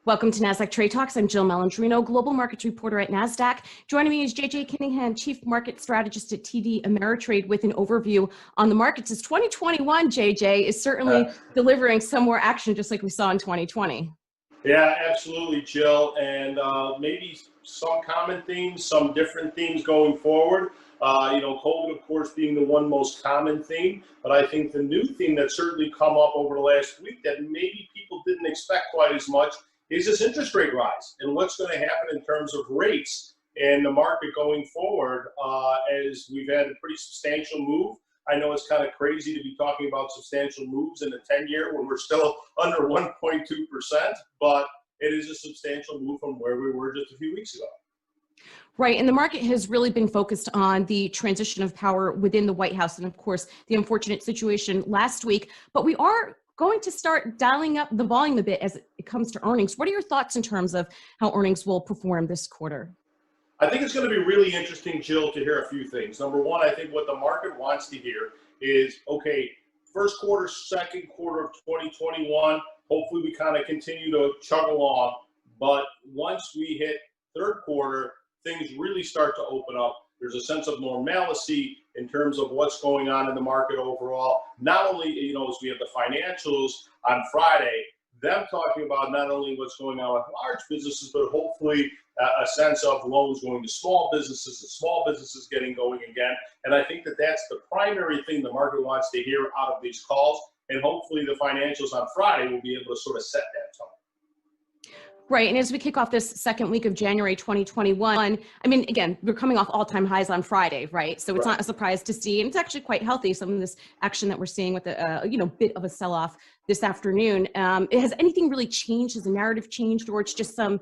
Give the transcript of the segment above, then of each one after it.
Welcome to Nasdaq Trade Talks. I'm Jill Malandrino, Global Markets Reporter at Nasdaq. Joining me is JJ Kinahan, Chief Market Strategist at TD Ameritrade, with an overview on the markets. As 2021, JJ, is certainly delivering some more action, just like we saw in 2020. Yeah, absolutely, Jill. And maybe some common themes, some different themes going forward. COVID, of course, being the one most common theme. But I think the new theme that's certainly come up over the last week that maybe people didn't expect quite as much is this interest rate rise and what's going to happen in terms of rates and the market going forward, as we've had a pretty substantial move. I know it's kind of crazy to be talking about substantial moves in the 10-year when we're still under 1.2%, but it is a substantial move from where we were just a few weeks ago. Right, and the market has really been focused on the transition of power within the White House and, of course, the unfortunate situation last week. But we are going to start dialing up the volume a bit as it comes to earnings. What are your thoughts in terms of how earnings will perform this quarter? I think it's going to be really interesting, Jill, to hear a few things. Number one, I think what the market wants to hear is, okay, first quarter, second quarter of 2021, hopefully we kind of continue to chug along. But once we hit third quarter, things really start to open up. There's a sense of normalcy in terms of what's going on in the market overall. Not only, as we have the financials on Friday, them talking about not only what's going on with large businesses, but hopefully a sense of loans going to small businesses and small businesses getting going again. And I think that that's the primary thing the market wants to hear out of these calls. And hopefully the financials on Friday will be able to sort of set that tone. Right, and as we kick off this second week of January 2021, I mean, again, we're coming off all-time highs on Friday, right? So it's not a surprise to see, and it's actually quite healthy, some of this action that we're seeing with a bit of a sell-off this afternoon. Has anything really changed? Has the narrative changed, or it's just some,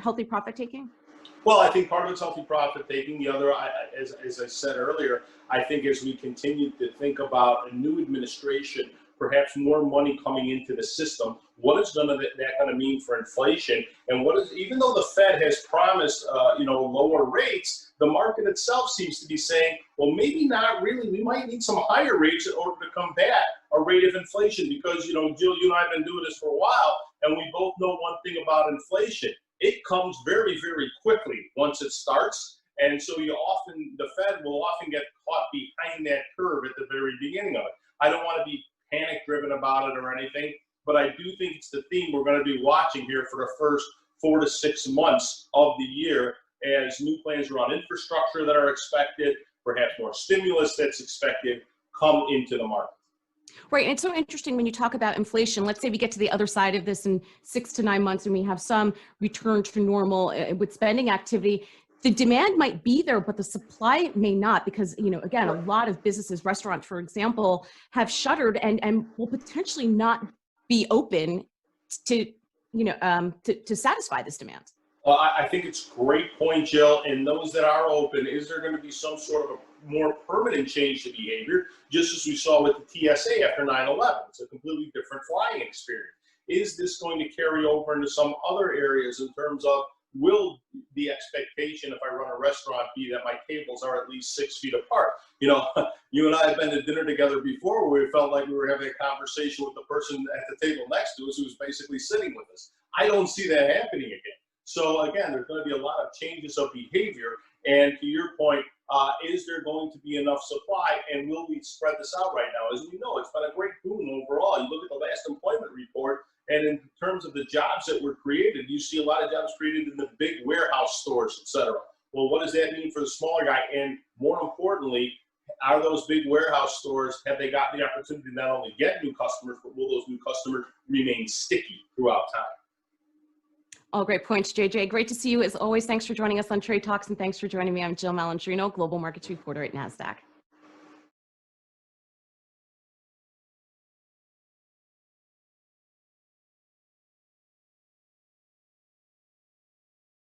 healthy profit-taking? Well, I think part of it's healthy profit-taking. The other, as I said earlier, I think as we continue to think about a new administration, perhaps more money coming into the system, what is that going to mean for inflation? And even though the Fed has promised, lower rates, the market itself seems to be saying, well, maybe not really. We might need some higher rates in order to combat a rate of inflation because, Jill, you and I have been doing this for a while, and we both know one thing about inflation. It comes very, very quickly once it starts. And so the Fed will often get caught behind that curve at the very beginning of it. I don't want to be panic-driven about it or anything, but I do think it's the theme we're going to be watching here for the first 4 to 6 months of the year as new plans around infrastructure that are expected, perhaps more stimulus that's expected, come into the market. Right, and it's so interesting when you talk about inflation. Let's say we get to the other side of this in 6 to 9 months and we have some return to normal with spending activity. The demand might be there, but the supply may not because, again, a lot of businesses, restaurants, for example, have shuttered and will potentially not be open to satisfy this demand. Well, I think it's a great point, Jill. And those that are open, is there going to be some sort of a more permanent change to behavior, just as we saw with the TSA after 9/11? It's a completely different flying experience. Is this going to carry over into some other areas in terms of will the expectation if I run a restaurant be that my tables are at least 6 feet apart? You and I have been to dinner together before where we felt like we were having a conversation with the person at the table next to us who was basically sitting with us. I don't see that happening again. So again, there's going to be a lot of changes of behavior. And to your point, is there going to be enough supply and will we spread this out right now? As we know, it's been a great boom overall. You look at the last employment report, and in terms of the jobs that were created, you see a lot of jobs created in the big warehouse stores, et cetera. Well, what does that mean for the smaller guy? And more importantly, are those big warehouse stores, have they got the opportunity to not only get new customers, but will those new customers remain sticky throughout time? All great points, JJ. Great to see you as always. Thanks for joining us on Trade Talks, and thanks for joining me. I'm Jill Malandrino, Global Markets Reporter at Nasdaq.